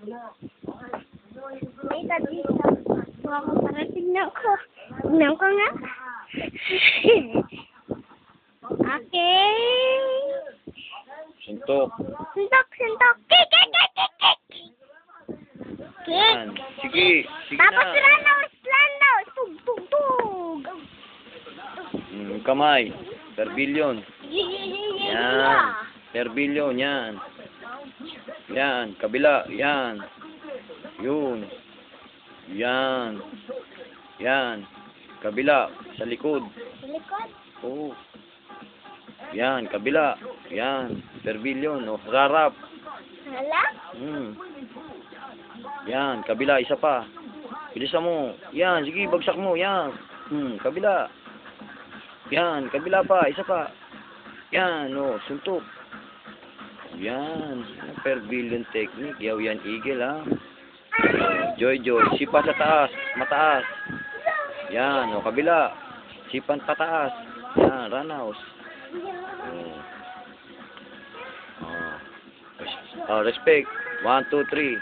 May dito. Huwag ako para tignan ko. Tignan ko nga. Okay. Suntok. Suntok, suntok. Kik, kik, kik, kik, kik. Kik. Yan. Sige. Sige Tapos na. Lanos, Lanos. Tug, tug, tug. Kamay. Perbilyon. Yan. Perbilyon. Yan. Yan. Kabila. Yan. Yun. Yan. Yan. Kabila. Sa likod. Likod. Oo. Yan. Kabila. Yan. Perbilyon. O, rarap. Hala? Yan. Kabila. Isa pa. Bilisan mo. Yan. Sige. Bagsak mo. Yan. Kabila. Yan. Kabila pa. Isa pa. Yan. O. Suntok. Yan. Perbillion technique. Yaw yan. Eagle, ha. Joy, joy. Sipa sa taas. Mataas. Yan. O. Kabila. Sipan pataas. Yan. Ranaus. Respect. 1, 2, 3.